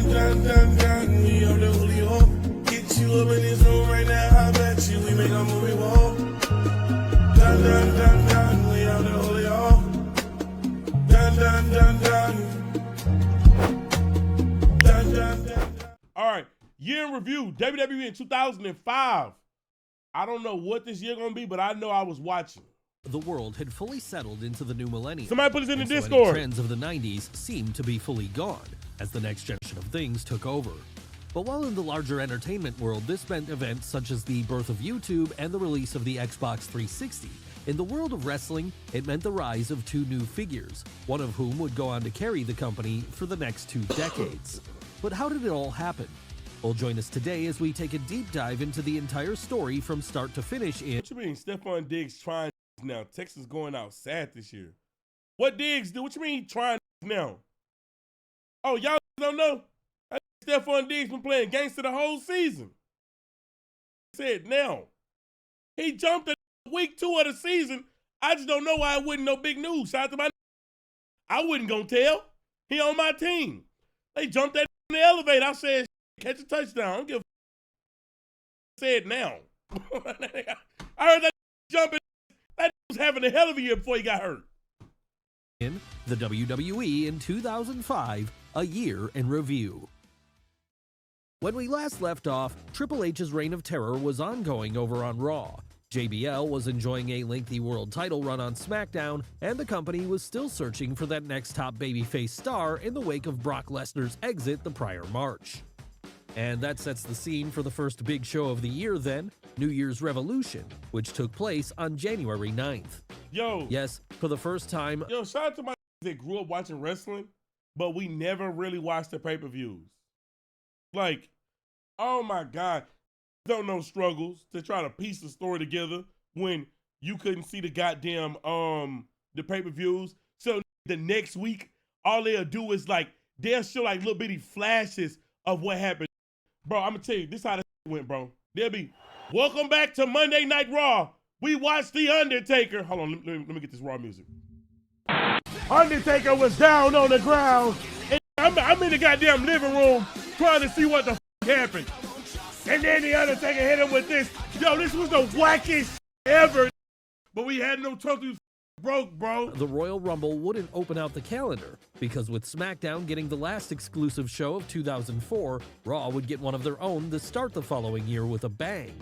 dun, dun, dun. We on the holy hope. Get you up in this room right now. How about you? We make a movie walk. Dun, dun, dun, dun. We on the holy hope. Dun, dun, dun, dun. Dun, dun, dun. All right, year in review, WWE in 2005. I don't know what this year gonna be, but I know I was watching. The world had fully settled into the new millennium. Somebody put this in the and so any Discord. trends of the 90s seemed to be fully gone as the next generation of things took over. But while in the larger entertainment world, this meant events such as the birth of YouTube and the release of the Xbox 360. In the world of wrestling, it meant the rise of two new figures, one of whom would go on to carry the company for the next 2 decades. But how did it all happen? Well, join us today as we take a deep dive into the entire story from start to finish in... What you mean Stephon Diggs trying now? Texas going out sad this year. What Diggs do? What you mean he trying now? Oh, y'all don't know? Stephon Diggs been playing gangster the whole season. Said now. He jumped at week 2 of the season. I just don't know why it wasn't no big news. Shout out to my... I wasn't gonna tell. He on my team. They jumped that in the elevator. I said, catch a touchdown. I don't give a said now. I heard that jumping. That was having a hell of a year before he got hurt. In the WWE in 2005, a year in review. When we last left off, Triple H's reign of terror was ongoing over on Raw. JBL was enjoying a lengthy world title run on SmackDown, and the company was still searching for that next top babyface star in the wake of Brock Lesnar's exit the prior March. And that sets the scene for the first big show of the year then, New Year's Revolution, which took place on January 9th. Yo. Yes, for the first time. Yo, shout out to my that grew up watching wrestling, but we never really watched the pay-per-views. Like, oh my God. Don't know struggles to try to piece the story together when you couldn't see the goddamn the pay-per-views. So the next week, all they'll do is like they'll show like little bitty flashes of what happened. Bro, I'm gonna tell you, this how this went, bro. They'll be, welcome back to Monday Night Raw. We watched The Undertaker. Hold on, let me get this Raw music. Undertaker was down on the ground, and I'm in the goddamn living room trying to see what the happened. And then The Undertaker hit him with this. Yo, this was the wackest ever. But we had no trophies. Broke, bro. The Royal Rumble wouldn't open out the calendar, because with SmackDown getting the last exclusive show of 2004, Raw would get one of their own to start the following year with a bang.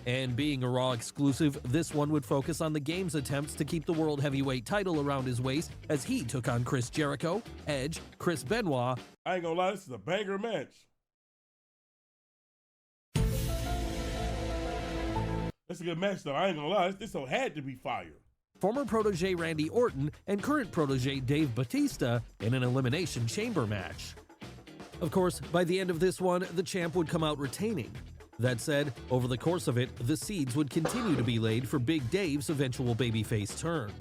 And being a Raw exclusive, this one would focus on the Game's attempts to keep the World Heavyweight title around his waist as he took on Chris Jericho, Edge, Chris Benoit. I ain't gonna lie, this is a banger match. That's a good match, though. I ain't gonna lie. This one had to be fire. Former protege Randy Orton and current protege Dave Bautista in an Elimination Chamber match. Of course, by the end of this one, the champ would come out retaining. That said, over the course of it, the seeds would continue to be laid for Big Dave's eventual babyface turn.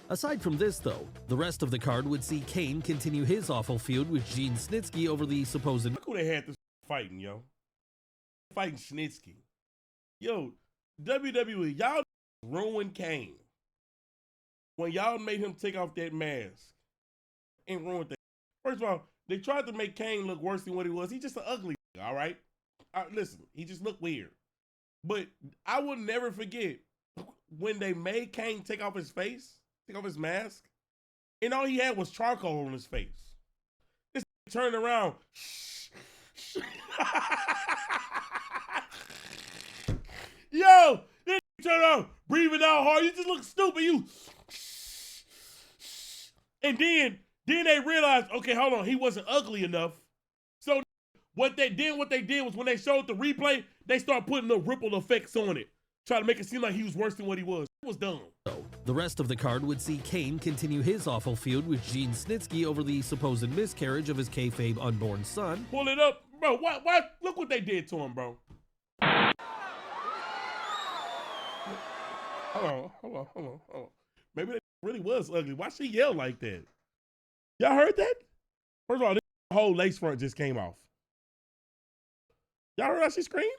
Aside from this, though, the rest of the card would see Kane continue his awful feud with Gene Snitsky over the supposed... Look who they had this fighting, yo. Fighting Snitsky. Yo, WWE, y'all ruined Kane. When y'all made him take off that mask and ruined that. First of all, they tried to make Kane look worse than what he was. He's just an ugly, all right? Listen, he just looked weird. But I will never forget when they made Kane take off his face, take off his mask, and all he had was charcoal on his face. This turned around. Yo, this turn around, breathing out hard. You just look stupid. You. And then they realized, okay, hold on, he wasn't ugly enough. So what they did was when they showed the replay, they started putting the ripple effects on it, trying to make it seem like he was worse than what he was. It was dumb. The rest of the card would see Kane continue his awful feud with Gene Snitsky over the supposed miscarriage of his kayfabe unborn son. Pull it up, bro. Why? Look what they did to him, bro. Hold on. Maybe that really was ugly. Why she yell like that? Y'all heard that? First of all, this whole lace front just came off. Y'all heard how she screamed?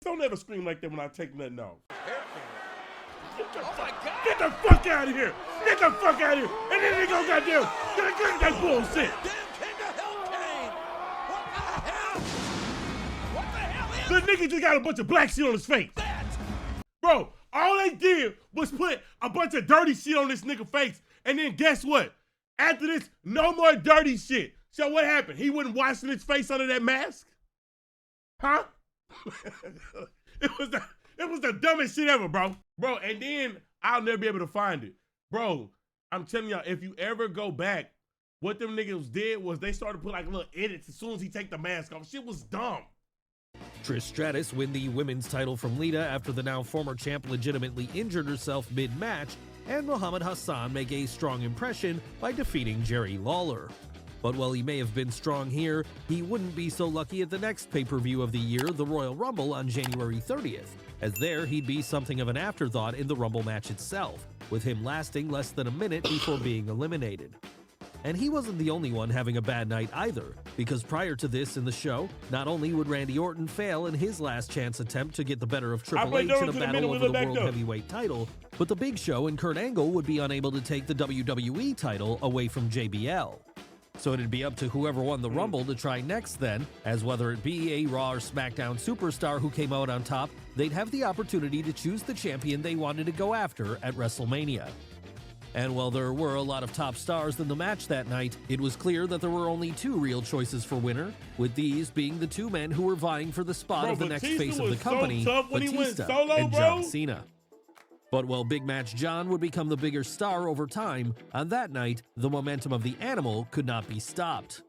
Don't ever scream like that when I take nothing off. Get the fuck out of here! Get the fuck out of here! And then they go goddamn, bullshit. The nigga just got a bunch of black shit on his face. Bro, all they did was put a bunch of dirty shit on this nigga face. And then guess what? After this, no more dirty shit. So what happened? He wasn't washing his face under that mask? Huh? It was the dumbest shit ever, bro. Bro, and then I'll never be able to find it. Bro, I'm telling y'all, if you ever go back, what them niggas did was they started to put like little edits as soon as he take the mask off. Shit was dumb. Trish Stratus win the women's title from Lita after the now former champ legitimately injured herself mid-match, and Muhammad Hassan make a strong impression by defeating Jerry Lawler. But while he may have been strong here, he wouldn't be so lucky at the next pay-per-view of the year, the Royal Rumble on January 30th, as there he'd be something of an afterthought in the Rumble match itself, with him lasting less than a minute before being eliminated. And he wasn't the only one having a bad night either, because prior to this in the show, not only would Randy Orton fail in his last chance attempt to get the better of Triple H in a battle over the World Heavyweight title, but the Big Show and Kurt Angle would be unable to take the WWE title away from JBL. So it'd be up to whoever won the Rumble to try next then, as whether it be a Raw or SmackDown superstar who came out on top, they'd have the opportunity to choose the champion they wanted to go after at WrestleMania. And while there were a lot of top stars in the match that night, it was clear that there were only two real choices for winner, with these being the two men who were vying for the spot of the next face of the company, Batista and John Cena. But while Big Match John would become the bigger star over time, on that night, the momentum of the Animal could not be stopped.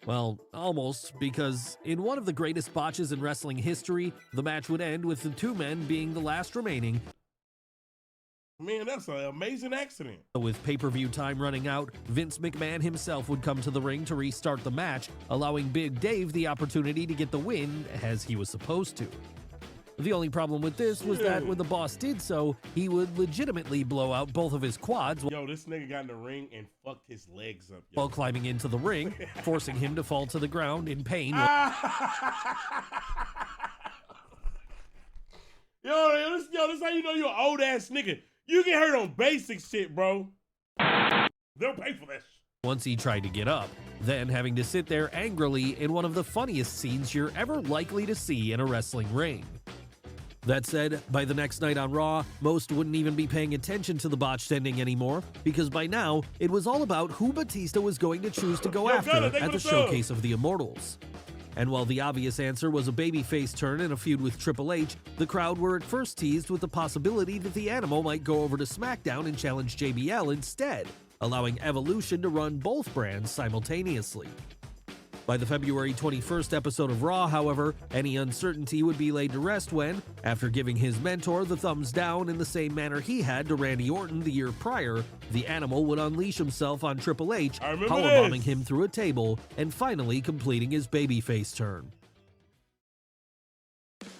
Well, almost, because in one of the greatest botches in wrestling history, the match would end with the two men being the last remaining. Man, that's an amazing accident. With pay-per-view time running out, Vince McMahon himself would come to the ring to restart the match, allowing Big Dave the opportunity to get the win as he was supposed to. The only problem with this was that when the boss did so, he would legitimately blow out both of his quads. Yo, this nigga got in the ring and fucked his legs up. While climbing into the ring, forcing him to fall to the ground in pain. Yo, this how you know you're an old ass nigga. You get hurt on basic shit, bro. They'll pay for that shit. Once he tried to get up, then having to sit there angrily in one of the funniest scenes you're ever likely to see in a wrestling ring. That said, by the next night on Raw, most wouldn't even be paying attention to the botched ending anymore, because by now, it was all about who Batista was going to choose to go after at the Showcase of the Immortals. And while the obvious answer was a babyface turn in a feud with Triple H, the crowd were at first teased with the possibility that the Animal might go over to SmackDown and challenge JBL instead, allowing Evolution to run both brands simultaneously. By the February 21st episode of Raw, however, any uncertainty would be laid to rest when, after giving his mentor the thumbs down in the same manner he had to Randy Orton the year prior, the Animal would unleash himself on Triple H, powerbombing him through a table and finally completing his babyface turn.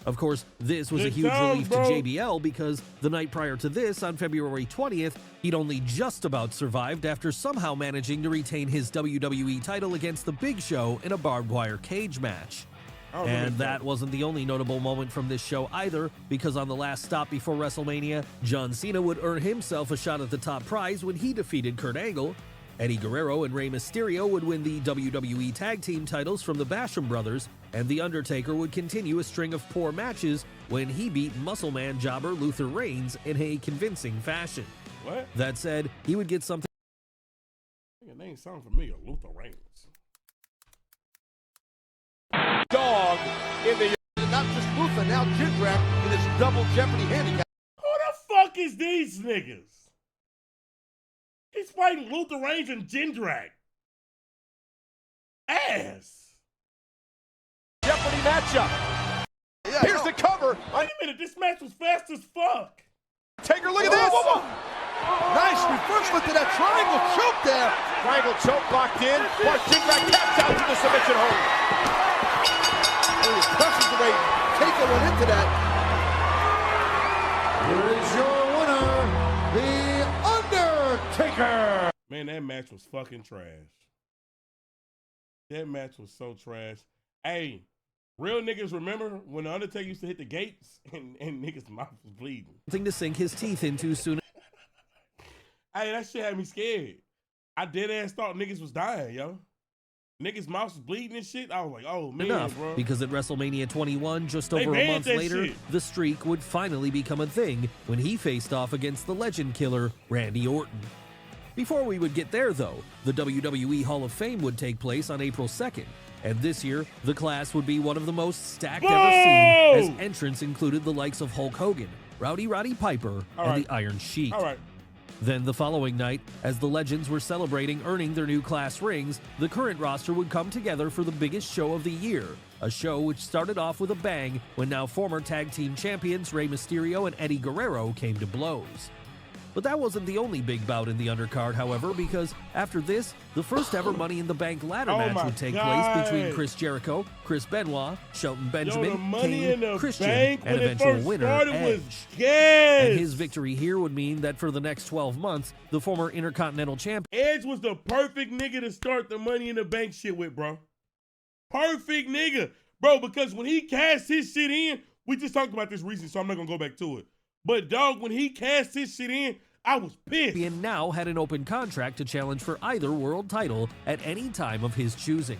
Of course, this was a huge relief to JBL because the night prior to this, on February 20th, he'd only just about survived after somehow managing to retain his WWE title against The Big Show in a barbed wire cage match. And that wasn't the only notable moment from this show either, because on the last stop before WrestleMania, John Cena would earn himself a shot at the top prize when he defeated Kurt Angle. Eddie Guerrero and Rey Mysterio would win the WWE Tag Team titles from the Basham brothers, and The Undertaker would continue a string of poor matches when he beat Muscle Man jobber Luther Reigns in a convincing fashion. What? That said, he would get something. Your name sounds familiar, Luther Reigns. Dog in the not just Luther, now Jindrak in his double Jeopardy handicap. Who the fuck is these niggas? He's fighting Luther Reigns and Jindrak. Ass. Jeopardy matchup. Yeah, here's the cover. Wait a minute, this match was fast as fuck. Taker, look at this. Nice reverse look to that triangle choke there. Triangle choke locked in. Mark Jindrak taps out to the submission hold. He presses the way Taker went into that. Here is your winner, The Undertaker. Man, that match was fucking trash. That match was so trash. Hey, real niggas remember when The Undertaker used to hit the gates and niggas' mouth was bleeding. To sink his teeth into soon. Hey, that shit had me scared. I dead ass thought niggas was dying, yo. Niggas' mouths was bleeding and shit. I was like, oh man, enough, bro. because at WrestleMania 21, just They over a banned month that later, shit. the streak would finally become a thing when he faced off against the legend killer, Randy Orton. Before we would get there, though, the WWE Hall of Fame would take place on April 2nd, and this year, the class would be one of the most stacked ever seen, as entrants included the likes of Hulk Hogan, Rowdy Roddy Piper, and the Iron Sheik. All right. Then the following night, as the legends were celebrating earning their new class rings, the current roster would come together for the biggest show of the year, a show which started off with a bang when now former tag team champions Rey Mysterio and Eddie Guerrero came to blows. But that wasn't the only big bout in the undercard, however, because after this, the first ever Money in the Bank ladder match would take place between Chris Jericho, Chris Benoit, Shelton Benjamin, Kane, Christian, and eventual winner, Edge. And his victory here would mean that for the next 12 months, the former Intercontinental Champion Edge was the perfect nigga to start the Money in the Bank shit with, bro. Perfect nigga. Bro, because when he cast his shit in, we just talked about this recently, so I'm not going to go back to it. But, dog, when he cast his shit in, I was pissed. Now had an open contract to challenge for either world title at any time of his choosing.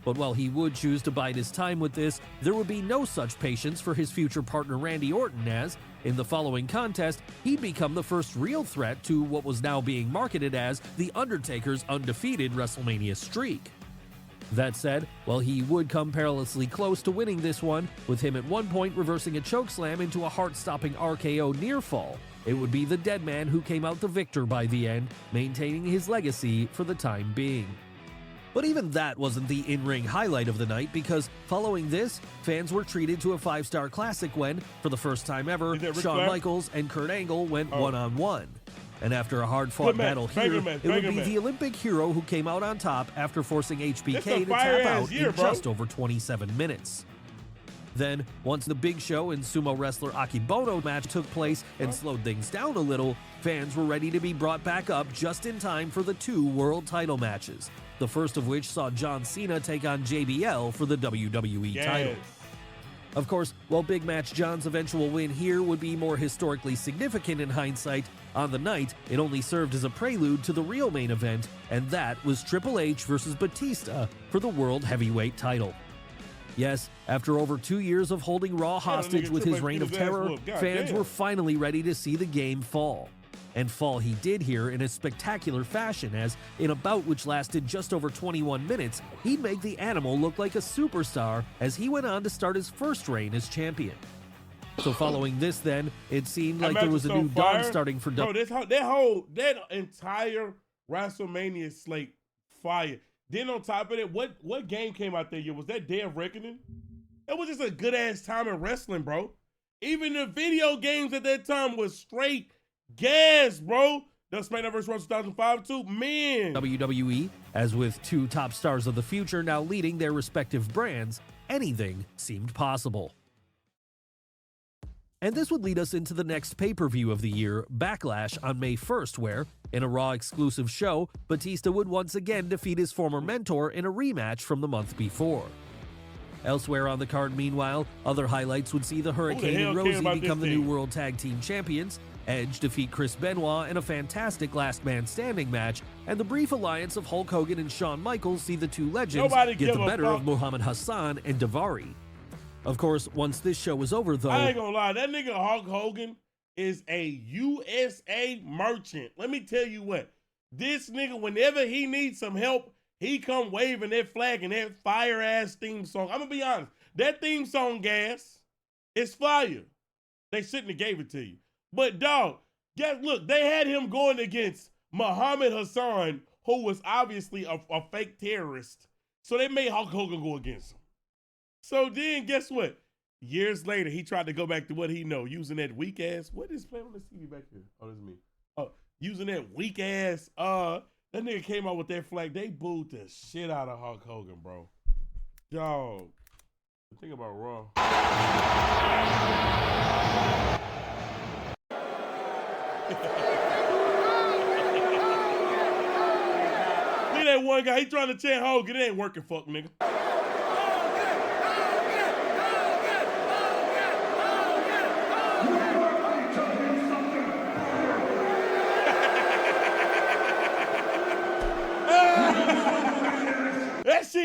But while he would choose to bide his time with this, there would be no such patience for his future partner Randy Orton as, in the following contest, he'd become the first real threat to what was now being marketed as The Undertaker's undefeated WrestleMania streak. That said, while he would come perilously close to winning this one, with him at one point reversing a chokeslam into a heart-stopping RKO near fall, it would be the dead man who came out the victor by the end, maintaining his legacy for the time being. But even that wasn't the in-ring highlight of the night, because following this, fans were treated to a 5-star classic when, for the first time ever, Shawn Michaels and Kurt Angle went one-on-one. And after a hard-fought battle here, it would be the Olympic hero who came out on top after forcing HBK to tap out in just over 27 minutes. Then, once the Big Show and sumo wrestler Akibono match took place and slowed things down a little, fans were ready to be brought back up just in time for the 2 world title matches, the first of which saw John Cena take on JBL for the WWE title. Of course, while Big Match John's eventual win here would be more historically significant in hindsight, on the night, it only served as a prelude to the real main event, and that was Triple H versus Batista for the World Heavyweight title. Yes, after over 2 years of holding Raw hostage with his reign of terror, fans were finally ready to see the game fall. And fall he did here in a spectacular fashion, as in a bout which lasted just over 21 minutes, he'd make the Animal look like a superstar as he went on to start his first reign as champion. So following this then, it seemed like there was a new dawn starting for that entire WrestleMania slate fire. Then on top of it, what game came out that year? Was that Day of Reckoning? It was just a good ass time in wrestling, bro. Even the video games at that time was straight gas, bro. The SmackDown vs. Raw 2005 too, man. WWE, as with 2 top stars of the future now leading their respective brands, anything seemed possible. And this would lead us into the next pay-per-view of the year, Backlash, on May 1st, where, in a Raw exclusive show, Batista would once again defeat his former mentor in a rematch from the month before. Elsewhere on the card, meanwhile, other highlights would see the Hurricane and Rosie become the new World Tag Team Champions, Edge defeat Chris Benoit in a fantastic Last Man Standing match, and the brief alliance of Hulk Hogan and Shawn Michaels see the 2 legends get the better of Muhammad Hassan and Daivari. Of course, once this show was over, though, I ain't gonna lie, that nigga Hulk Hogan is a USA merchant. Let me tell you what, this nigga, whenever he needs some help, he come waving that flag and that fire-ass theme song. I'm gonna be honest, that theme song, gas, it's fire. They shouldn't have gave it to you. But dog, look, they had him going against Muhammad Hassan, who was obviously a fake terrorist. So they made Hulk Hogan go against him. So then, guess what? Years later, he tried to go back to what he know, using that weak ass. What is playing on the TV back here? Oh, this is me. Oh, using that weak ass. That nigga came out with that flag. They booed the shit out of Hulk Hogan, bro. Dog. Think about Raw. Look at that one guy. He trying to chant Hogan. It ain't working, fuck nigga.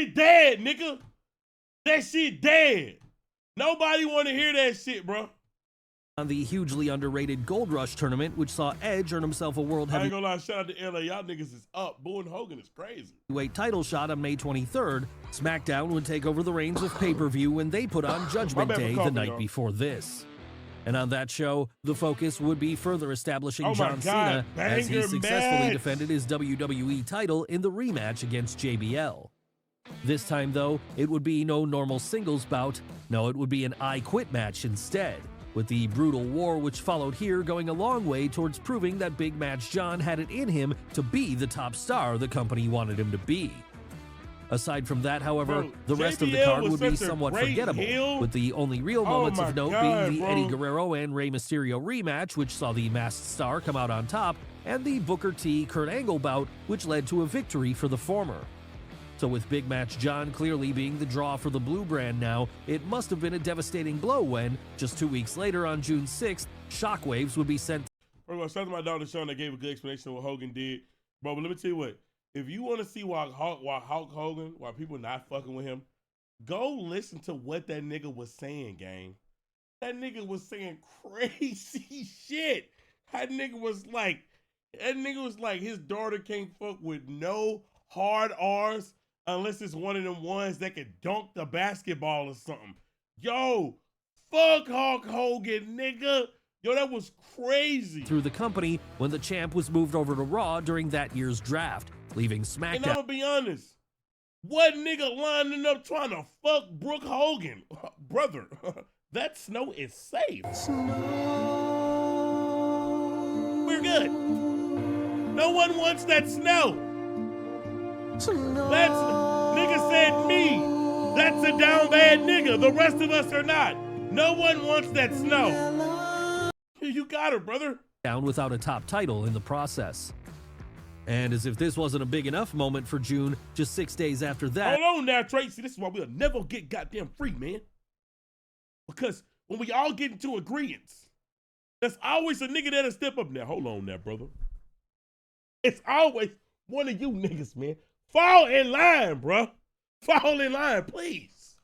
shit dead, nigga. That shit dead. Nobody want to hear that shit, bro. On the hugely underrated Gold Rush tournament, which saw Edge earn himself a World I ain't gonna lie, shout out to LA. Y'all niggas is up. Boo and Hogan is crazy. Heavyweight title shot on May 23rd, SmackDown would take over the reins of pay-per-view when they put on Judgment My bad for Day the coughing, night y'all. before this. And on that show, the focus would be further establishing Oh my John God, Cena as he banger successfully match. defended his WWE title in the rematch against JBL. This time, though, it would be no normal singles bout. No, it would be an I Quit match instead, with the brutal war which followed here going a long way towards proving that Big Match John had it in him to be the top star the company wanted him to be. Aside from that, however, Bro, the rest of the JBL card was would be such a somewhat great forgettable, heel. with the only real Oh moments my of note God, being the bro. Eddie Guerrero and Rey Mysterio rematch, which saw the Masked Star come out on top, and the Booker T Kurt Angle bout, which led to a victory for the former. So with Big Match John clearly being the draw for the blue brand now, it must have been a devastating blow when, just 2 weeks later on June 6th, shockwaves would be sent First of all, shout out to my daughter Sean that gave a good explanation of what Hogan did. Bro, but let me tell you what. If you want to see why Hulk Hogan, why people not fucking with him, go listen to what that nigga was saying, gang. That nigga was saying crazy shit. That nigga was like his daughter can't fuck with no hard R's unless it's one of them ones that can dunk the basketball or something. Yo, fuck Hulk Hogan, nigga. Yo, that was crazy. through the company when the champ was moved over to Raw during that year's draft, leaving And I'm SmackDown gonna be honest, what nigga lining up trying to fuck Brooke Hogan? Brother, that snow is safe. We're good. No one wants that snow. That's, nigga said me. That's a down bad nigga. The rest of us are not. No one wants that snow. You got her, brother. without a top title in the process. And as if this wasn't a big enough moment for June, just 6 days after that, Hold on now, Tracy. This is why we'll never get goddamn free, man. Because when we all get into agreements, there's always a nigga that'll step up. Now, hold on now, brother. It's always one of you niggas, man. Fall in line, bruh. Fall in line, please.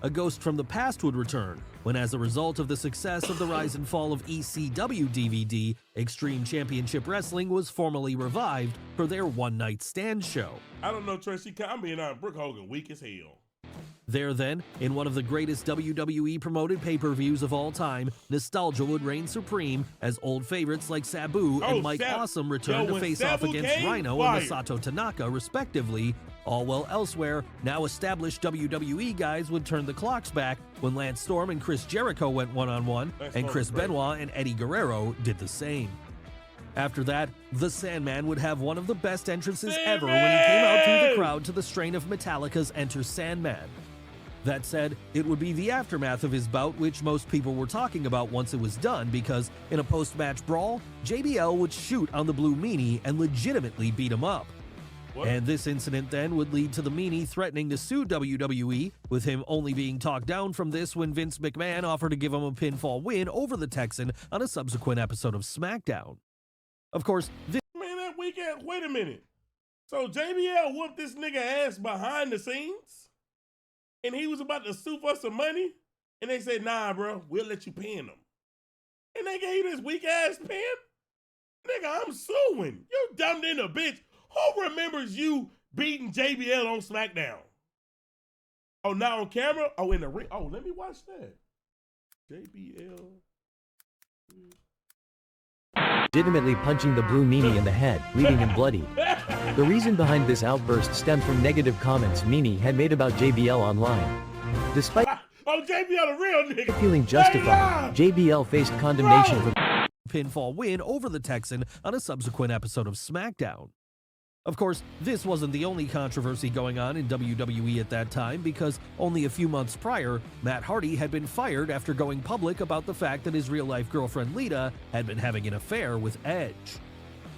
a ghost from the past would return, when as a result of the success of the rise and fall of ECW DVD, Extreme Championship Wrestling was formally revived for their One Night Stand show. I don't know, Tracy. I'm being on Brooke Hogan, weak as hell. There then, in one of the greatest WWE promoted pay-per-views of all time, nostalgia would reign supreme as old favorites like Sabu and Mike Awesome returned to when face off Sabu against came, Rhino fire. and Masato Tanaka, respectively. All while elsewhere, now established WWE guys would turn the clocks back when Lance Storm and Chris Jericho went one-on-one, Lance and Storm Chris was great. Benoit and Eddie Guerrero did the same. After that, the Sandman would have one of the best entrances ever when he came out through the crowd to the strain of Metallica's Enter Sandman. That said, it would be the aftermath of his bout which most people were talking about once it was done, because in a post-match brawl, JBL would shoot on the Blue Meanie and legitimately beat him up. What? And this incident then would lead to the Meanie threatening to sue WWE, with him only being talked down from this when Vince McMahon offered to give him a pinfall win over the Texan on a subsequent episode of SmackDown. Of course, this Man, that weekend, wait a minute. So JBL whooped this nigga ass behind the scenes? And he was about to sue for some money? And they said, nah, bro, we'll let you pin him. And they gave this weak ass pin? Nigga, I'm suing. You dumbed in a bitch. Who remembers you beating JBL on SmackDown? Oh, not on camera? Oh, in the ring? Oh, let me watch that. JBL. Legitimately punching the Blue Meanie in the head, leaving him bloody. The reason behind this outburst stemmed from negative comments Meanie had made about JBL online. Despite Oh, JBL, a real nigga. feeling justified, JBL faced condemnation for pinfall win over the Texan on a subsequent episode of SmackDown. Of course, this wasn't the only controversy going on in WWE at that time, because only a few months prior, Matt Hardy had been fired after going public about the fact that his real-life girlfriend Lita had been having an affair with Edge.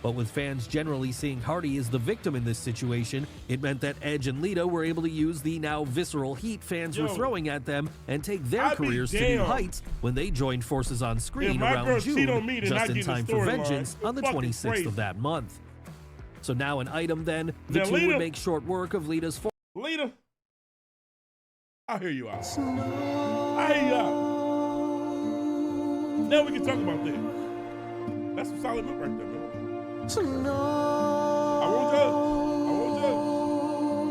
But with fans generally seeing Hardy as the victim in this situation, it meant that Edge and Lita were able to use the now visceral heat fans were throwing at them and take their I'd be careers to new damned. heights when they joined forces on If screen my girl around cheat on June, me, then I just in get the time for storyline. Vengeance You're on the fucking 26th crazy. of that month. So now an item then, the Now, two Lita- would make short work of Lita's Lita, I hear you out. I hear you out. Now we can talk about that. That's some solid milk right there, man. I won't judge.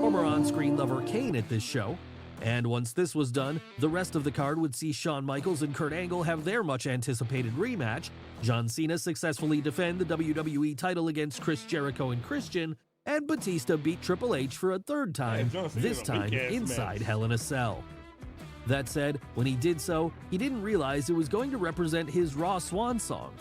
Former on-screen lover Kane at this show. And once this was done, the rest of the card would see Shawn Michaels and Kurt Angle have their much-anticipated rematch, John Cena successfully defend the WWE title against Chris Jericho and Christian, and Batista beat Triple H for a third time, this time inside Hell in a Cell. That said, when he did so, he didn't realize it was going to represent his Raw swan song.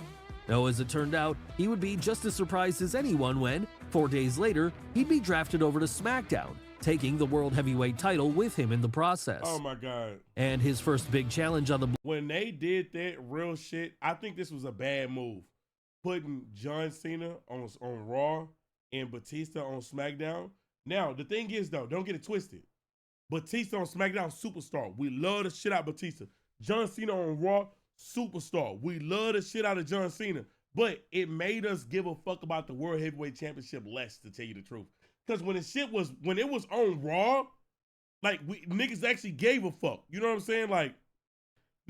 Though as it turned out, he would be just as surprised as anyone when, 4 days later, he'd be drafted over to SmackDown, taking the World Heavyweight title with him in the process. Oh my God. And his first big challenge on the... When they did that real shit, I think this was a bad move. Putting John Cena on Raw and Batista on SmackDown. Now, the thing is though, don't get it twisted. Batista on SmackDown, superstar. We love the shit out of Batista. John Cena on Raw, superstar. We love the shit out of John Cena. But it made us give a fuck about the World Heavyweight Championship less, to tell you the truth. Because when it was on Raw, like, niggas actually gave a fuck. You know what I'm saying? Like,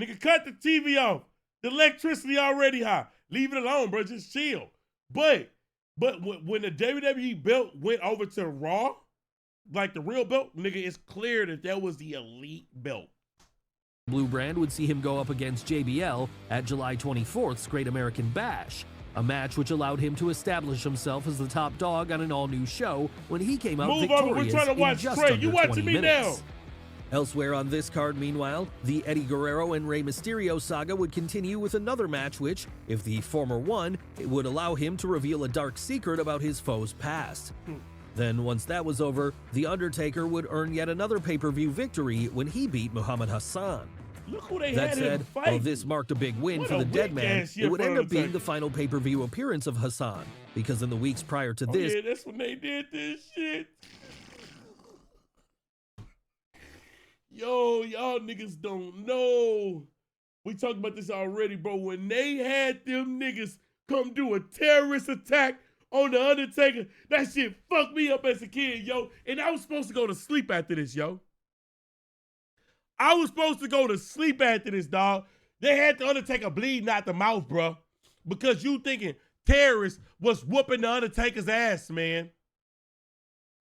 nigga, cut the TV off. The electricity already high. Leave it alone, bro. Just chill. But when the WWE belt went over to Raw, like the real belt, nigga, it's clear that was the elite belt. Blue brand would see him go up against JBL at July 24th's Great American Bash, a match which allowed him to establish himself as the top dog on an all-new show when he came out victorious in just under 20 minutes. Elsewhere on this card, meanwhile, the Eddie Guerrero and Rey Mysterio saga would continue with another match which, if the former won, it would allow him to reveal a dark secret about his foe's past. Then, once that was over, The Undertaker would earn yet another pay-per-view victory when he beat Muhammad Hassan. Look who they that had said, while this marked a big win for the dead man, it would end up being the final pay-per-view appearance of Hassan, because in the weeks prior to this... yeah, that's when they did this shit. Yo, y'all niggas don't know. We talked about this already, bro. When they had them niggas come do a terrorist attack on The Undertaker, that shit fucked me up as a kid, yo. And I was supposed to go to sleep after this, yo. I was supposed to go to sleep after this, dog. They had The Undertaker bleeding out the mouth, bro. Because you thinking terrorists was whooping The Undertaker's ass, man.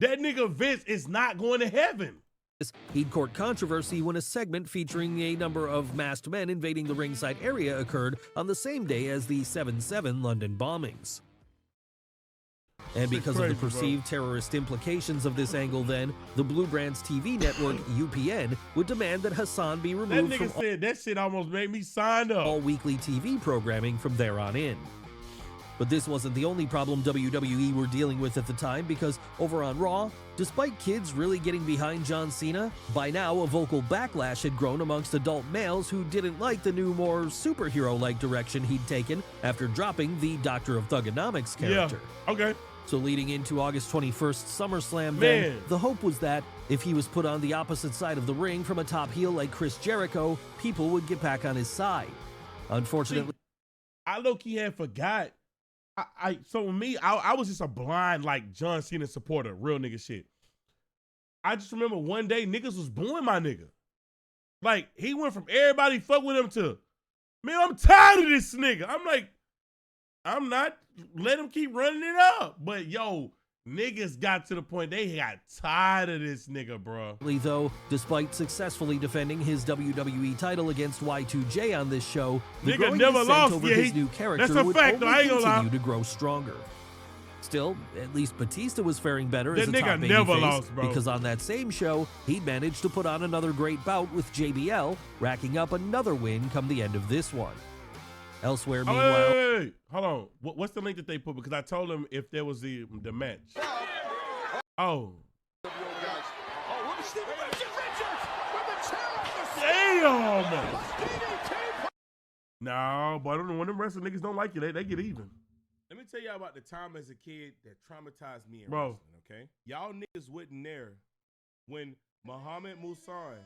That nigga Vince is not going to heaven. He'd court controversy when a segment featuring a number of masked men invading the ringside area occurred on the same day as the 7/7 London bombings. And because of the perceived terrorist implications of this angle then, the Blue Brand's TV network, UPN, would demand that Hassan be removed from that shit almost made me sign up. all weekly TV programming from there on in. But this wasn't the only problem WWE were dealing with at the time, because over on Raw, despite kids really getting behind John Cena, by now a vocal backlash had grown amongst adult males who didn't like the new, more superhero-like direction he'd taken after dropping the Doctor of Thugonomics character. Yeah, okay. So leading into August 21st SummerSlam then, the hope was that if he was put on the opposite side of the ring from a top heel like Chris Jericho, people would get back on his side. Unfortunately, I low-key had forgot. So me, I was just a blind, like, John Cena supporter, real nigga shit. I just remember one day niggas was booing my nigga. Like, he went from everybody fuck with him to, man, I'm tired of this nigga. I'm like, I'm not, let him keep running it up. But yo, niggas got to the point they got tired of this nigga, bro. Though, despite successfully defending his WWE title against Y2J on this show, the growing dissent over his new character would only continue to grow stronger. Still, at least Batista was faring better as a top babyface, because on that same show, he'd managed to put on another great bout with JBL, racking up another win come the end of this one. Elsewhere, meanwhile... Wait. Hold on. What's the link that they put? Because I told them if there was the match. Oh. Damn! No, but I don't know. When them wrestling niggas don't like you, they get even. Let me tell y'all about the time as a kid that traumatized me in wrestling, okay? Y'all niggas wasn't there when Muhammad Musan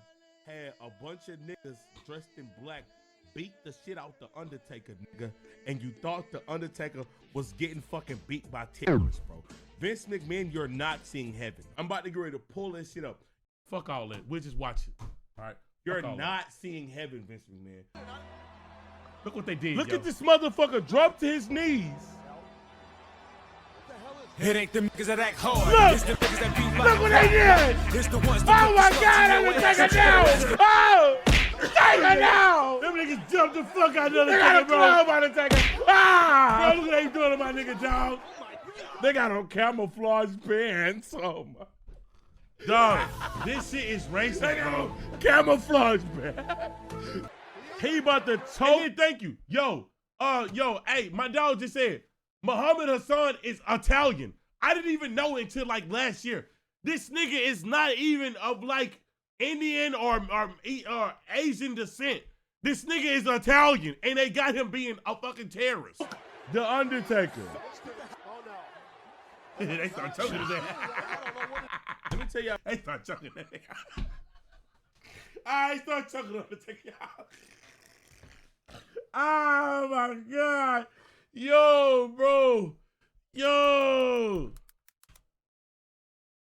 had a bunch of niggas dressed in black beat the shit out the Undertaker, nigga, and you thought the Undertaker was getting fucking beat by terrorists, bro. Vince McMahon, you're not seeing heaven. I'm about to get ready to pull this shit up. Fuck all that. We'll just watch it. All right. You're Fuck all not seeing heaven, Vince McMahon. Look what they did. Look yo. at this motherfucker drop to his knees. It ain't the niggas that act hard. Look! It's the niggas that beat Look what they did! It's the ones Oh that my put the God, slugs in your Undertaker ass. down! Oh! Undertaker down! Them niggas jumped the fuck out of the They got a Undertaker, bro. club, Undertaker! Ah! Bro, look what they doing to my nigga, dog. They got on camouflage pants. Oh my. Dog, this shit is racist, They got bro. on camouflage pants. He about to And choke. then, thank you. Yo, hey, my dog just said, Muhammad Hassan is Italian. I didn't even know until like last year. This nigga is not even of like Indian or Asian descent. This nigga is Italian, and they got him being a fucking terrorist. The Undertaker. They start choking his ass. Let me tell y'all, they start choking that nigga. I start choking on the nigga. Oh my God. Yo, bro. Yo.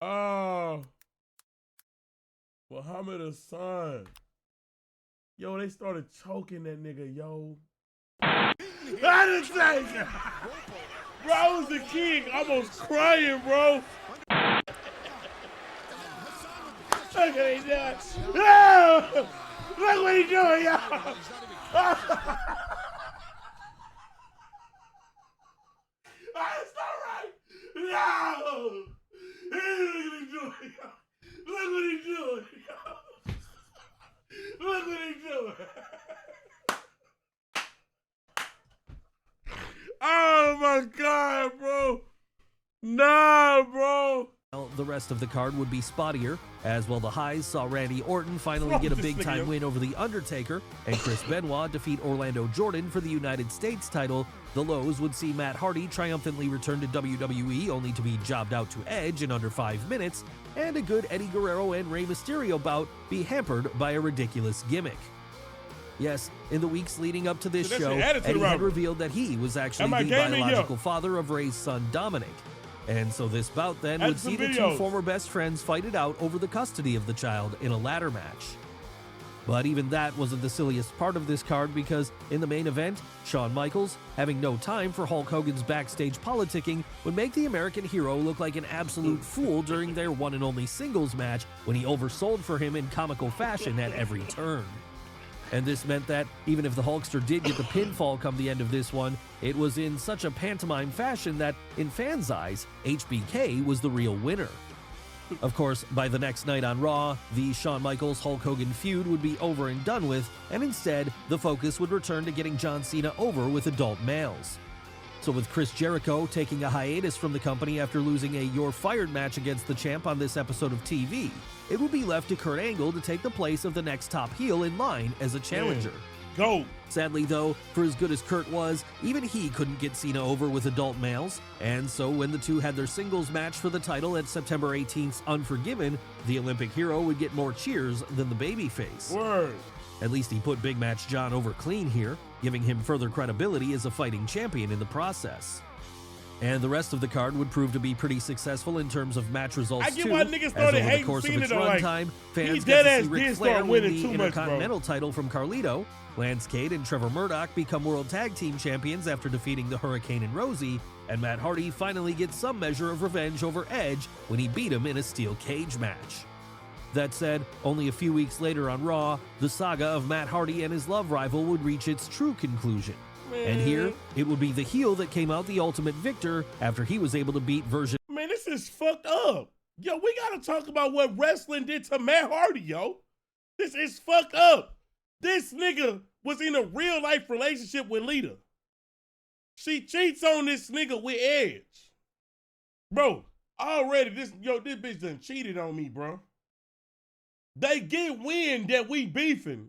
Oh. Muhammad Hassan. Yo, they started choking that nigga, yo. Undertaker. Bro, I was the king, almost crying, bro. Look at he doing. No! Look what he doing, y'all. That's not right. No! Look what he doing, y'all. Look what he doing, y'all. Look what he doing. Oh my God, bro. Nah, bro. Well, the rest of the card would be spottier, as well the highs saw Randy Orton finally get a big-time win over The Undertaker, and Chris Benoit defeat Orlando Jordan for the United States title. The lows would see Matt Hardy triumphantly return to WWE, only to be jobbed out to Edge in under 5 minutes, and a good Eddie Guerrero and Rey Mysterio bout be hampered by a ridiculous gimmick. Yes, in the weeks leading up to this So that's show, the attitude Eddie had rivalry. revealed that he was actually Am I the gaming? biological Yo. father of Rey's son Dominic. And so this bout then Add would some see the two videos. former best friends fight it out over the custody of the child in a ladder match. But even that wasn't the silliest part of this card, because in the main event, Shawn Michaels, having no time for Hulk Hogan's backstage politicking, would make the American hero look like an absolute fool during their one and only singles match when he oversold for him in comical fashion at every turn. And this meant that even if the Hulkster did get the pinfall come the end of this one, it was in such a pantomime fashion that, in fans' eyes, HBK was the real winner. Of course, by the next night on Raw, the Shawn Michaels-Hulk Hogan feud would be over and done with, and instead, the focus would return to getting John Cena over with adult males. So with Chris Jericho taking a hiatus from the company after losing a You're Fired match against the champ on this episode of TV, it would be left to Kurt Angle to take the place of the next top heel in line as a challenger. Go. Sadly though, for as good as Kurt was, even he couldn't get Cena over with adult males, and so when the two had their singles match for the title at September 18th's Unforgiven, the Olympic hero would get more cheers than the babyface. Word. At least he put Big Match John over clean here, giving him further credibility as a fighting champion in the process. And the rest of the card would prove to be pretty successful in terms of match results I get too, why niggas as started over the hating course of Cena its though, like, runtime, he fans got to deadass see Ric did Flair start win winning the too much, bro. Intercontinental title from Carlito, Lance Cade and Trevor Murdoch become World Tag Team Champions after defeating the Hurricane and Rosie, and Matt Hardy finally gets some measure of revenge over Edge when he beat him in a steel cage match. That said, only a few weeks later on Raw, the saga of Matt Hardy and his love rival would reach its true conclusion. And here, it would be the heel that came out the ultimate victor after he was able to beat version. Man, this is fucked up. Yo, we gotta talk about what wrestling did to Matt Hardy, yo. This is fucked up. This nigga was in a real life relationship with Lita. She cheats on this nigga with Edge. Bro, already this bitch done cheated on me, bro. They get wind that we beefing.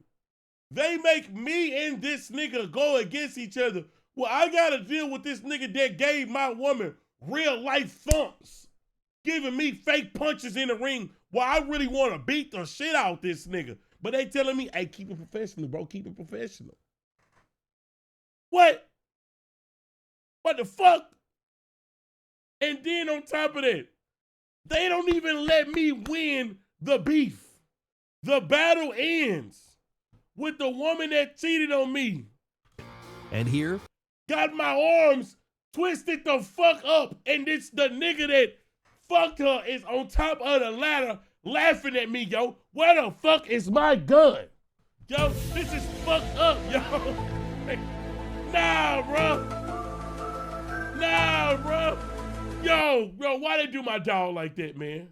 They make me and this nigga go against each other. Well, I gotta deal with this nigga that gave my woman real life thumps, giving me fake punches in the ring while I really want to beat the shit out this nigga. But they telling me, hey, keep it professional, bro. Keep it professional. What? What the fuck? And then on top of that, they don't even let me win the beef. The battle ends with the woman that cheated on me. And here, Got my arms twisted the fuck up, and the nigga that fucked her is on top of the ladder laughing at me, yo. Where the fuck is my gun? Yo, this is fucked up, yo. Nah, bro. Nah, bro. Yo, why they do my dog like that, man?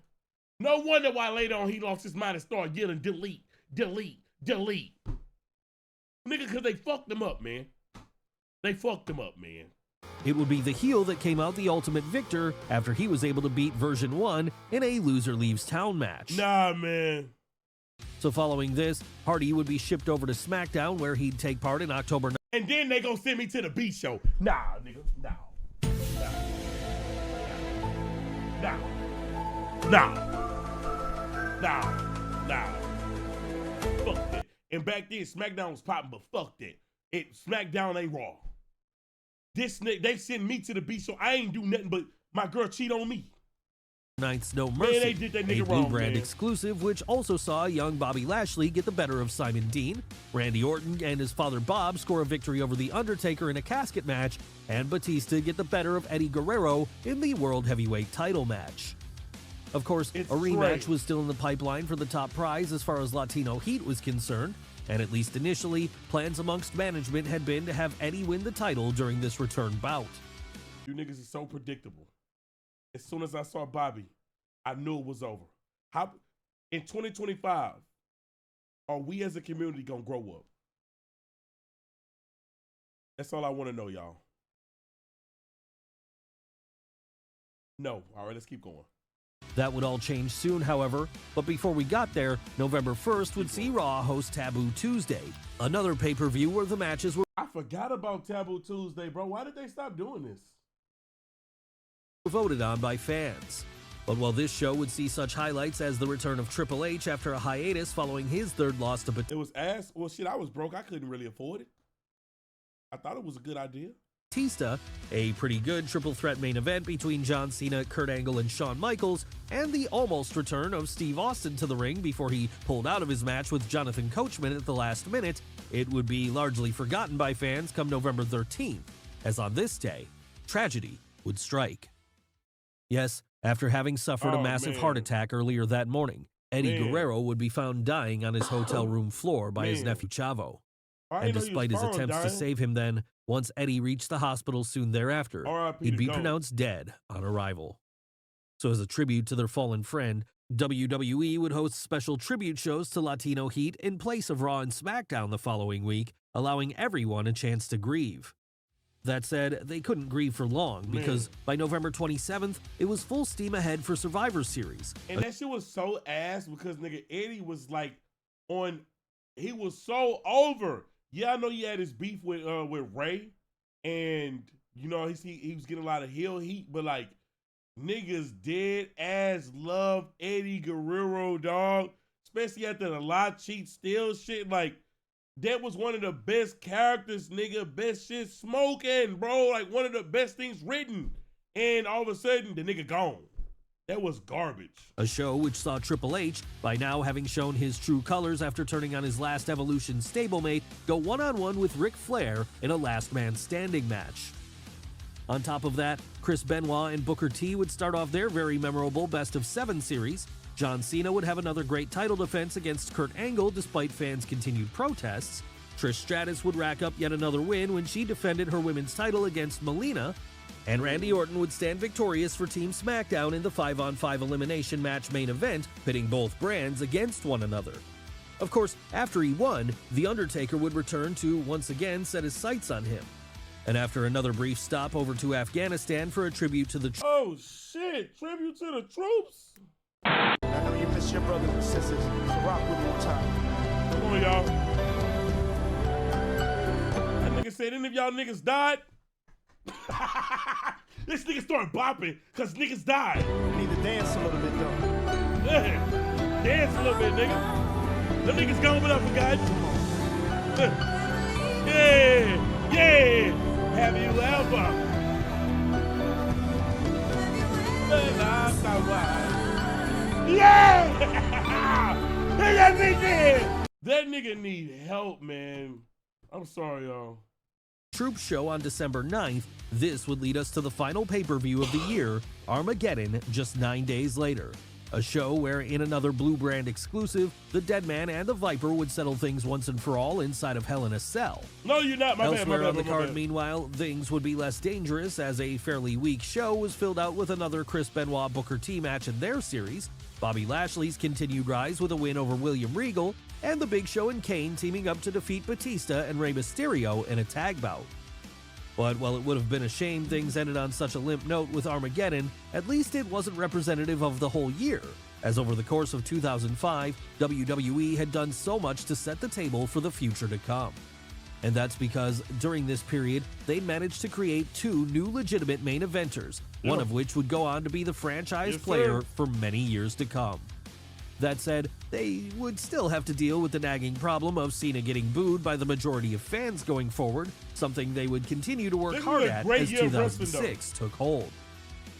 No wonder why later on he lost his mind and started yelling, delete, delete, delete. Nigga, because they fucked him up, man. They fucked him up, man. it would be the heel that came out the ultimate victor after he was able to beat version 1 in a loser leaves town match. Nah, man. So following this, Hardy would be shipped over to SmackDown where he'd take part in October 9th. And then they gonna send me to the B show. Nah, nigga. Nah. Nah. Nah. Nah. Nah. Fuck that. And back then, SmackDown was popping, but fuck that. SmackDown ain't Raw. This nigga, they send me to the B show. I ain't do nothing but my girl cheat on me. 9th's No Mercy, Man, they did that nigga a Blue wrong, Brand man. exclusive, which also saw young Bobby Lashley get the better of Simon Dean, Randy Orton and his father Bob score a victory over The Undertaker in a casket match, and Batista get the better of Eddie Guerrero in the World Heavyweight title match. Of course, It's a rematch great. was still in the pipeline for the top prize as far as Latino Heat was concerned, and at least initially, plans amongst management had been to have Eddie win the title during this return bout. You niggas is so predictable. As soon as I saw Bobby, I knew it was over. How in 2025 are we as a community gonna grow up? That's all I want to know, y'all. No. All right, let's keep going. That would all change soon, however, but before we got there, November 1st would see Raw host Taboo Tuesday, another pay-per-view where the matches were I forgot about Taboo Tuesday, bro. Why did they stop doing this? voted on by fans. But while this show would see such highlights as the return of Triple H after a hiatus following his third loss to It was ass. Well, shit, I was broke. I couldn't really afford it. I thought it was a good idea. Batista, a pretty good triple threat main event between John Cena, Kurt Angle, and Shawn Michaels, and the almost return of Steve Austin to the ring before he pulled out of his match with Jonathan Coachman at the last minute, it would be largely forgotten by fans come November 13th, as on this day, tragedy would strike. Yes, after having suffered a Oh, massive man. heart attack earlier that morning, Eddie Man. Guerrero would be found dying on his hotel room floor by his Man. nephew Chavo. I And didn't know he despite was his attempts to dying. save him then, once Eddie reached the hospital soon thereafter, R.I.P. he'd to be GOAT. pronounced dead on arrival. So as a tribute to their fallen friend, WWE would host special tribute shows to Latino Heat in place of Raw and SmackDown the following week, allowing everyone a chance to grieve. That said, they couldn't grieve for long because by November 27th, it was full steam ahead for Survivor Series. And that shit was so ass because nigga Eddie was like he was so over. Yeah, I know he had his beef with Ray, and you know he was getting a lot of heel heat, but like niggas dead ass love Eddie Guerrero, dog. Especially after the lot cheat steal shit. Like that was one of the best characters, nigga. Best shit smoking, bro. Like one of the best things written. And all of a sudden, the nigga gone. That was garbage. A show which saw Triple H, by now having shown his true colors after turning on his last Evolution stablemate, go one-on-one with Ric Flair in a last man standing match. On top of that, Chris Benoit and Booker T would start off their very memorable Best of 7 series. John Cena would have another great title defense against Kurt Angle despite fans' continued protests. Trish Stratus would rack up yet another win when she defended her women's title against Melina. And Randy Orton would stand victorious for Team SmackDown in the 5-on-5 elimination match main event, pitting both brands against one another. Of course, after he won, The Undertaker would return to once again set his sights on him. And after another brief stop over to Afghanistan for a tribute to the Oh shit! Tribute to the troops. I know you miss your brothers and sisters, so rock with me one time. Come on, y'all. That nigga said, any of y'all niggas died? This nigga started bopping because niggas died. You need to dance a little bit though. Yeah. Dance a little bit, nigga. Them niggas gone but I forgot. Yeah, yeah. Have you ever been asked why? Yeah! That nigga need help, man. I'm sorry, y'all. Troop show on December 9th, this would lead us to the final pay-per-view of the year, Armageddon, just 9 days later. A show where, in another Blue Brand exclusive, the Deadman and the Viper would settle things once and for all inside of Hell in a Cell. No, you're not. Elsewhere on the card, meanwhile, things would be less dangerous as a fairly weak show was filled out with another Chris Benoit Booker T match in their series, Bobby Lashley's continued rise with a win over William Regal, and the Big Show and Kane teaming up to defeat Batista and Rey Mysterio in a tag bout. But while it would have been a shame things ended on such a limp note with Armageddon, at least it wasn't representative of the whole year, as over the course of 2005, WWE had done so much to set the table for the future to come. And that's because during this period, they managed to create 2 new legitimate main eventers, one of which would go on to be the franchise player for many years to come. That said, they would still have to deal with the nagging problem of Cena getting booed by the majority of fans going forward, something they would continue to work hard at as 2006 took hold.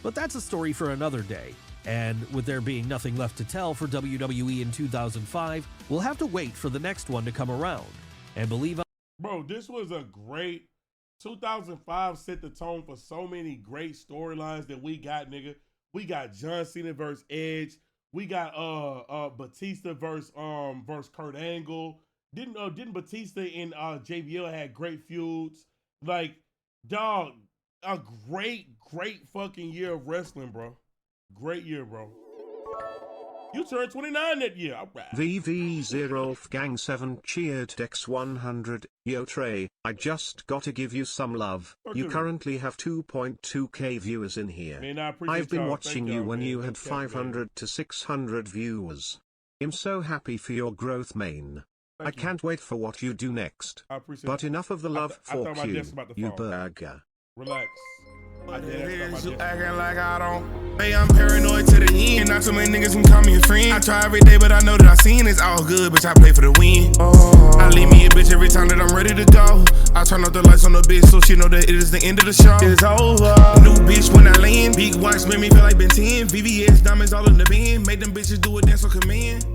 But that's a story for another day, and with there being nothing left to tell for WWE in 2005, we'll have to wait for the next one to come around. And believe Bro, this was a great 2005 set the tone for so many great storylines that we got, nigga. We got John Cena versus Edge. We got Batista versus Kurt Angle. Didn't Batista and JBL had great feuds? Like, dog, a great fucking year of wrestling, bro. Great year, bro. You turned 29 that year. All right. VV0 Gang 7 cheered Dex 100. Yo Trey, I just gotta give you some love. You currently have 2.2k viewers in here. Man, I appreciate I've been y'all. watching you when you had 500 to 600 viewers. I'm so happy for your growth, man. I can't wait for what you do next. I appreciate But enough of the love for you burger. Relax. You acting like I don't. Hey, I'm paranoid to the end. Not too many niggas can call me a friend. I try every day, but I know that I seen it's all good, bitch. I play for the win. I leave me a bitch every time that I'm ready to go. I turn off the lights on the bitch so she know that it is the end of the show. It's over. New bitch when I land. Big watch made me feel like Ben 10. VVS diamonds all in the bin. Made them bitches do a dance on command.